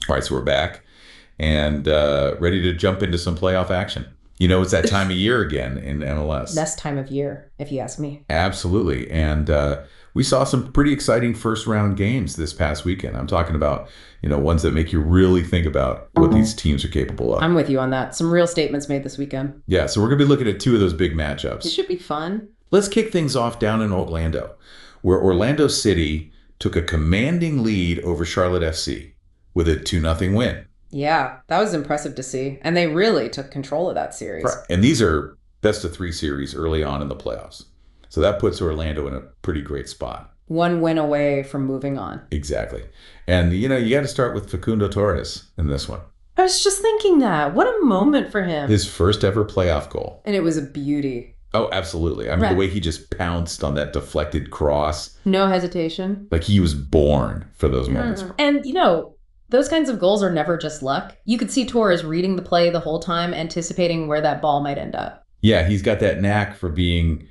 All right, so we're back and ready to jump into some playoff action. You know, it's that time of year again in MLS. Best time of year, if you ask me. Absolutely. And we saw some pretty exciting first round games this past weekend. I'm talking about, ones that make you really think about what these teams are capable of. I'm with you on that. Some real statements made this weekend. Yeah, so we're going to be looking at two of those big matchups. It should be fun. Let's kick things off down in Orlando, where Orlando City took a commanding lead over Charlotte FC with a 2-0 win. Yeah, that was impressive to see. And they really took control of that series. Right. And these are best of 3 series early on in the playoffs. So that puts Orlando in a pretty great spot. 1 win away from moving on. Exactly. And, you got to start with Facundo Torres in this one. I was just thinking that. What a moment for him. His first ever playoff goal. And it was a beauty. Oh, absolutely. I mean, the way he just pounced on that deflected cross. No hesitation. Like he was born for those moments. And, those kinds of goals are never just luck. You could see Torres reading the play the whole time, anticipating where that ball might end up. Yeah, he's got that knack for being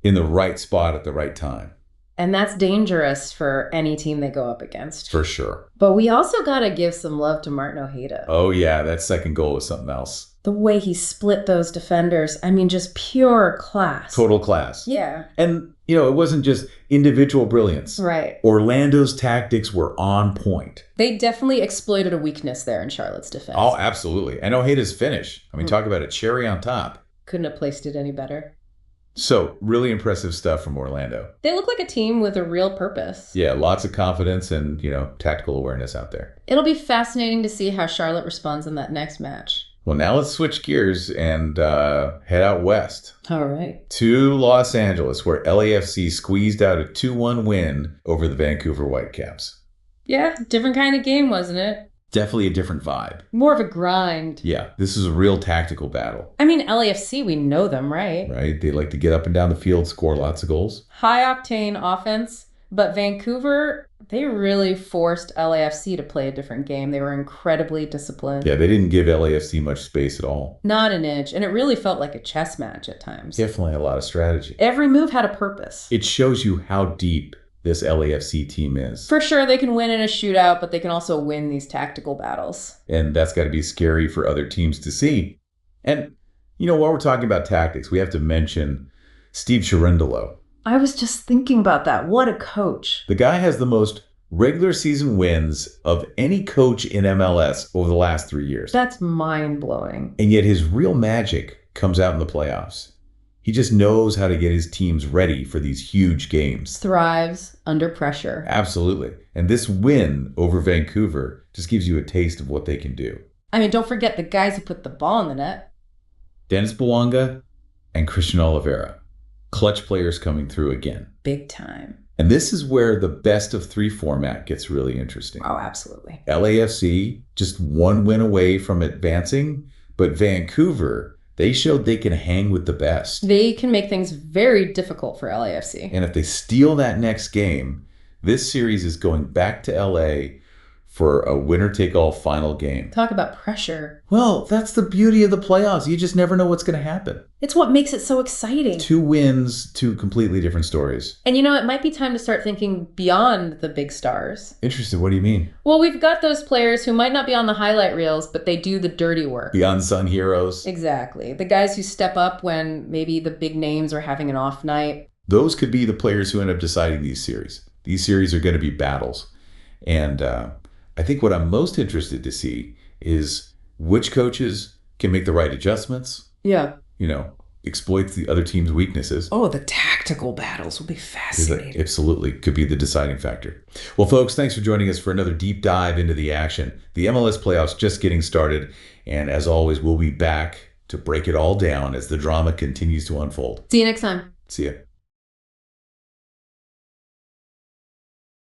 in the right spot at the right time. And that's dangerous for any team they go up against. For sure. But we also got to give some love to Martin Ojeda. Oh, yeah, that second goal was something else. The way he split those defenders, I mean, just pure class. Total class. Yeah. And, it wasn't just individual brilliance. Right. Orlando's tactics were on point. They definitely exploited a weakness there in Charlotte's defense. Oh, absolutely. And Ojeda's finish. I mean, talk about a cherry on top. Couldn't have placed it any better. So, really impressive stuff from Orlando. They look like a team with a real purpose. Yeah, lots of confidence and, tactical awareness out there. It'll be fascinating to see how Charlotte responds in that next match. Well, now let's switch gears and head out west. All right. To Los Angeles, where LAFC squeezed out a 2-1 win over the Vancouver Whitecaps. Yeah, different kind of game, wasn't it? Definitely a different vibe. More of a grind. Yeah, this is a real tactical battle. I mean, LAFC, we know them, right? Right? They like to get up and down the field, score lots of goals. High-octane offense. But Vancouver, they really forced LAFC to play a different game. They were incredibly disciplined. Yeah, they didn't give LAFC much space at all. Not an inch. And it really felt like a chess match at times. Definitely a lot of strategy. Every move had a purpose. It shows you how deep this LAFC team is. For sure, they can win in a shootout, but they can also win these tactical battles. And that's got to be scary for other teams to see. And, while we're talking about tactics, we have to mention Steve Cherundolo. I was just thinking about that. What a coach. The guy has the most regular season wins of any coach in MLS over the last 3 years. That's mind-blowing. And yet his real magic comes out in the playoffs. He just knows how to get his teams ready for these huge games. Thrives under pressure. Absolutely. And this win over Vancouver just gives you a taste of what they can do. I mean, don't forget the guys who put the ball in the net. Denis Bouanga and Cristian Olivera. Clutch players coming through again. Big time. And this is where the best of 3 format gets really interesting. Oh, absolutely. LAFC just 1 win away from advancing, but Vancouver, they showed they can hang with the best. They can make things very difficult for LAFC. And if they steal that next game, this series is going back to LA for a winner-take-all final game. Talk about pressure. Well, that's the beauty of the playoffs. You just never know what's going to happen. It's what makes it so exciting. 2 wins, 2 completely different stories. And it might be time to start thinking beyond the big stars. Interesting. What do you mean? Well, we've got those players who might not be on the highlight reels, but they do the dirty work. The unsung heroes. Exactly. The guys who step up when maybe the big names are having an off night. Those could be the players who end up deciding these series. These series are going to be battles. And I think what I'm most interested to see is which coaches can make the right adjustments. Yeah. Exploits the other team's weaknesses. Oh, the tactical battles will be fascinating. Absolutely. Could be the deciding factor. Well, folks, thanks for joining us for another deep dive into the action. The MLS playoffs just getting started. And as always, we'll be back to break it all down as the drama continues to unfold. See you next time. See ya.